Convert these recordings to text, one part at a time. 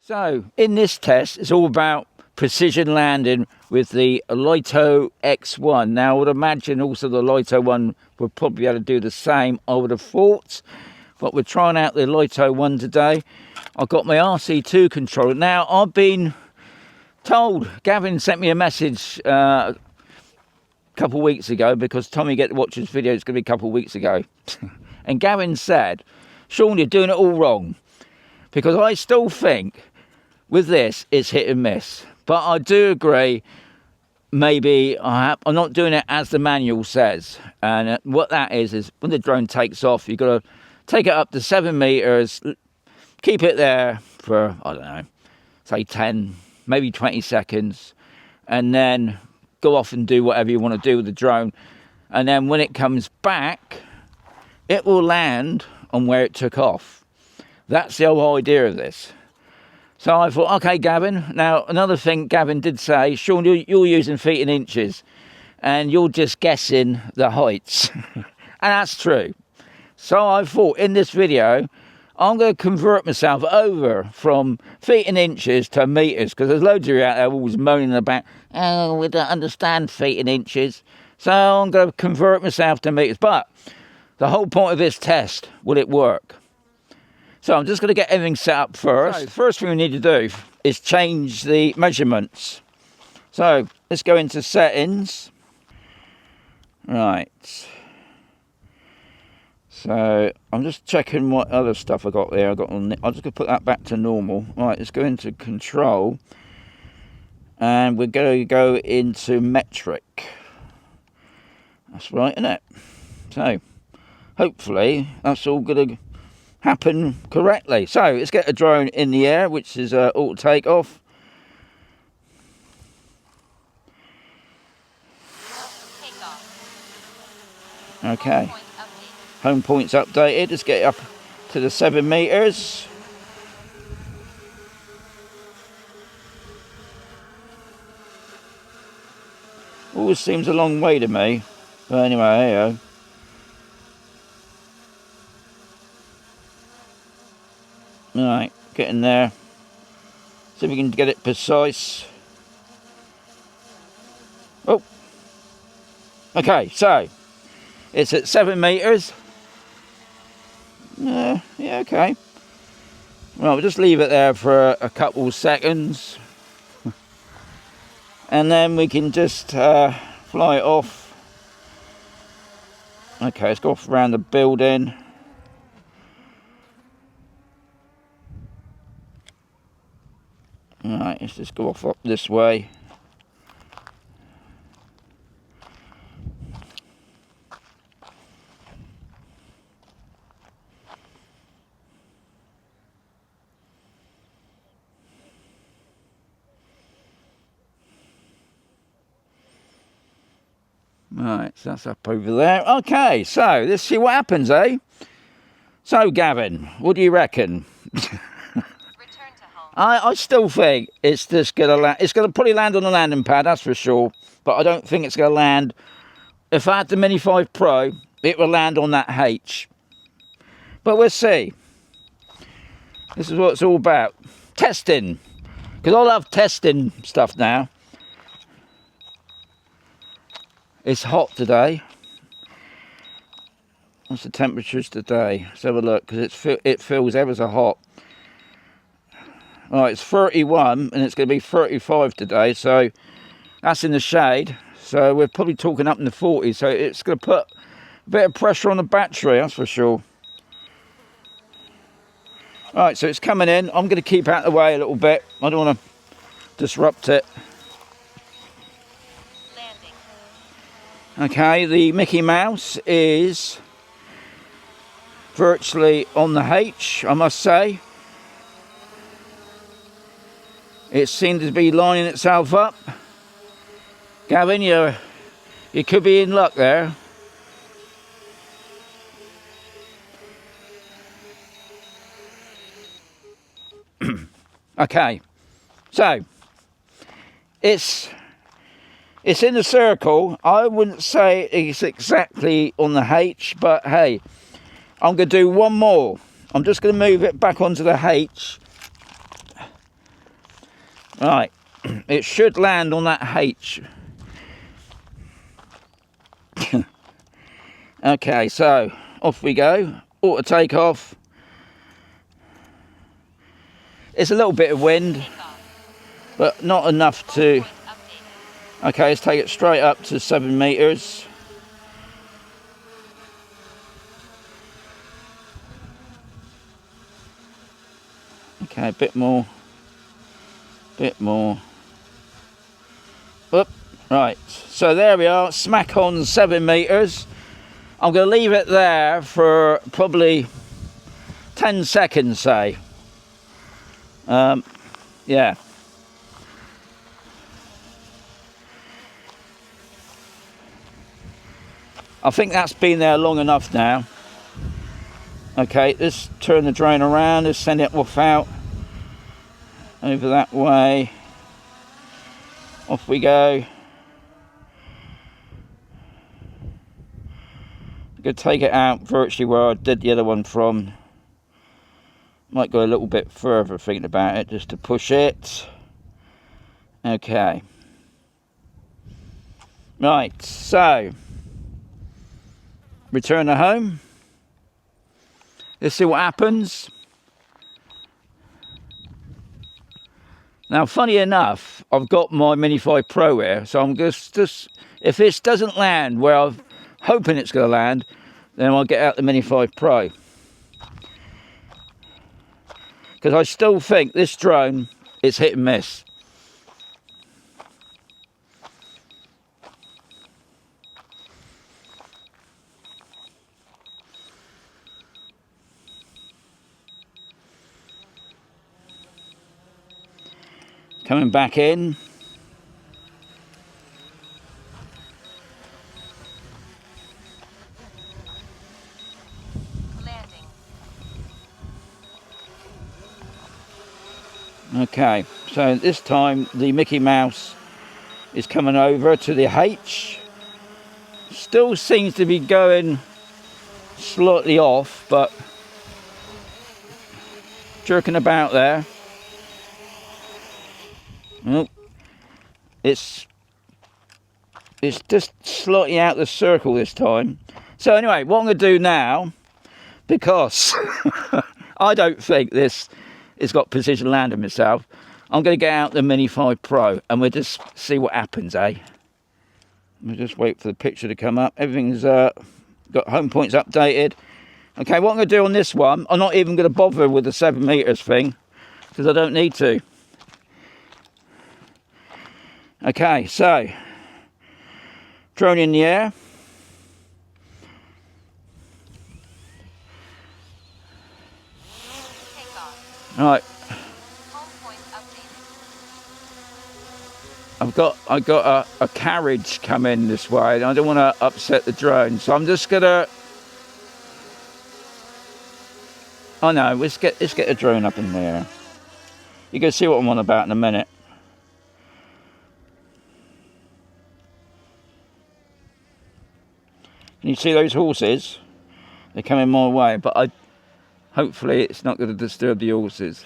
So in this test, it's all about precision landing with the Lito X1. Now I would imagine also the Lito one would probably be able to do the same, I would have thought. But we're trying out the Lito one today. I've got my RC2 controller. Now I've been told, Gavin sent me a message a couple of weeks ago, because Tommy Get to Watch this video, it's going to be a couple of weeks ago. And Gavin said, Shaun, you're doing it all wrong. Because I still think with this, it's hit and miss. But I do agree, maybe I'm not doing it as the manual says. And what that is when the drone takes off, you've got to take it up to 7 meters, keep it there for, I don't know, say 10, maybe 20 seconds. And then go off and do whatever you want to do with the drone. And then when it comes back, it will land on where it took off. That's the whole idea of this. So I thought, okay, Gavin. Now, another thing Gavin did say, Shaun, you're using feet and inches, and you're just guessing the heights. And that's true. So I thought in this video, I'm going to convert myself over from feet and inches to meters, because there's loads of you out there always moaning about, oh, we don't understand feet and inches. So I'm going to convert myself to meters. But the whole point of this test, will it work? So I'm just going to get everything set up first. So the first thing we need to do is change the measurements. So let's go into settings. Right. So I'm just checking what other stuff I got there. I'm just going to put that back to normal. Right, let's go into control. And we're going to go into metric. That's right, isn't it? So hopefully that's all going to happen correctly. So let's get a drone in the air, which is auto takeoff. Okay. Home points updated. Let's get up to the 7 meters. Always seems a long way to me. But anyway, there you go. Alright, get in there. See if we can get it precise. Oh. Okay, so it's at 7 meters. Yeah, okay. Well, we'll just leave it there for a couple seconds. And then we can just fly it off. Okay, let's go off around the building. Alright, let's just go off up this way. Right, so that's up over there. Okay, so let's see what happens, eh? So, Gavin, what do you reckon? I still think it's just going to land. It's going to probably land on the landing pad, that's for sure. But I don't think it's going to land. If I had the Mini 5 Pro, it will land on that H. But we'll see. This is what it's all about. Testing. Because I love testing stuff now. It's hot today. What's the temperatures today? Let's have a look, because it feels ever so hot. Right, it's 31 and it's going to be 35 today, so that's in the shade. So we're probably talking up in the 40s, so it's going to put a bit of pressure on the battery, that's for sure. Right, so it's coming in. I'm going to keep out of the way a little bit. I don't want to disrupt it. Landing. Okay, the Mickey Mouse is virtually on the H, I must say. It seems to be lining itself up. Gavin, you could be in luck there. Okay, so it's in the circle. I wouldn't say it's exactly on the H, but hey, I'm going to do one more. I'm just going to move it back onto the H. Right, it should land on that H. Okay, so off we go. Auto takeoff. It's a little bit of wind, but not enough to... Okay, let's take it straight up to 7 meters. Okay, a bit more. Bit more. Up. Right, so there we are, smack on 7 meters. I'm going to leave it there for probably 10 seconds, say. Yeah. I think that's been there long enough now. Okay, let's turn the drone around, let's send it off out. Over that way. Off we go. I'm going to take it out virtually where I did the other one from. Might go a little bit further thinking about it, just to push it. Okay. Right, so return to home. Let's see what happens. Now, funny enough, I've got my Mini 5 Pro here, so I'm just if this doesn't land where I'm hoping it's going to land, then I'll get out the Mini 5 Pro. Because I still think this drone is hit and miss. Coming back in. Landing. Okay, so this time the Mickey Mouse is coming over to the H. Still seems to be going slightly off, but jerking about there. Oh, it's just slightly out the circle this time. So anyway, what I'm going to do now, because I don't think this has got precision landing myself, I'm going to get out the Mini 5 Pro and we'll just see what happens, eh? We'll just wait for the picture to come up. Everything's got home points updated. Okay, what I'm going to do on this one, I'm not even going to bother with the 7 meters thing, because I don't need to. Okay, so drone in the air. Takeoff. All right. Home point updated. I've got a carriage coming this way, and I don't want to upset the drone, so I'm just gonna. Oh no, let's get the drone up in there. You can see what I'm on about in a minute. Can you see those horses? They're coming my way, but hopefully it's not going to disturb the horses.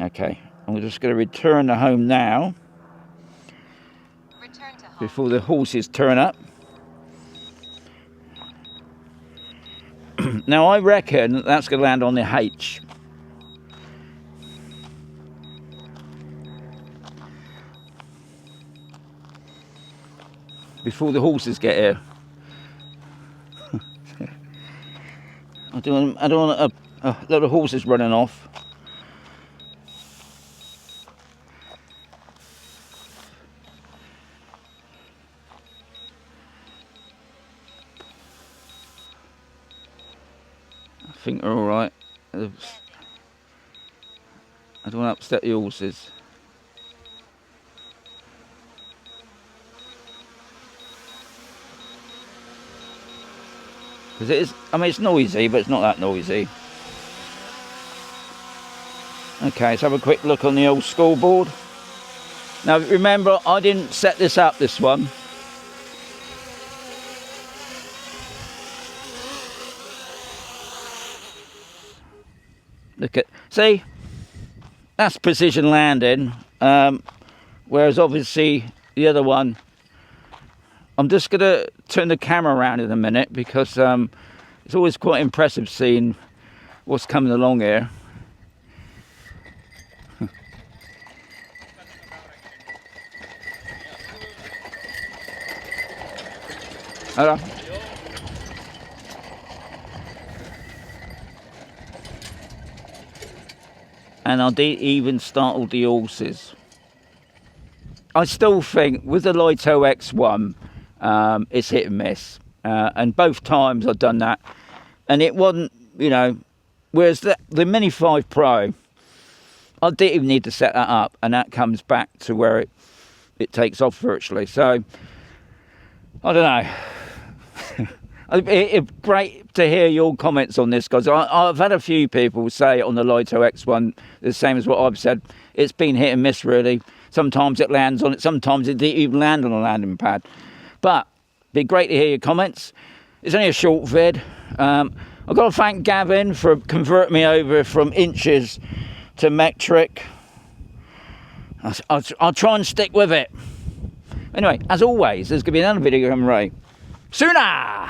Okay, I'm just going to return to home now. Return to home. Before the horses turn up. Now I reckon that's going to land on the H. Before the horses get here. I don't want a lot of horses running off. I think they're all right. I don't want to upset the horses. Because it is, I mean, it's noisy, but it's not that noisy. Okay, let's have a quick look on the old scoreboard. Now remember, I didn't set this up, this one. Look at, see, that's precision landing. Whereas obviously the other one, I'm just going to turn the camera around in a minute because it's always quite impressive seeing what's coming along here. Hello. And I didn't even startle the horses. I still think with the Lito X1, it's hit and miss. And both times I've done that. And it wasn't, you know, whereas the Mini 5 Pro, I didn't even need to set that up. And that comes back to where it takes off virtually. So, I don't know. It's great to hear your comments on this, because I've had a few people say on the Lito X1 the same as what I've said. It's been hit and miss, really. Sometimes it lands on it, sometimes it didn't even land on a landing pad. But it'd be great to hear your comments. It's only a short vid. I've got to thank Gavin for converting me over from inches to metric. I'll try and stick with it. Anyway, as always, there's going to be another video coming right sooner.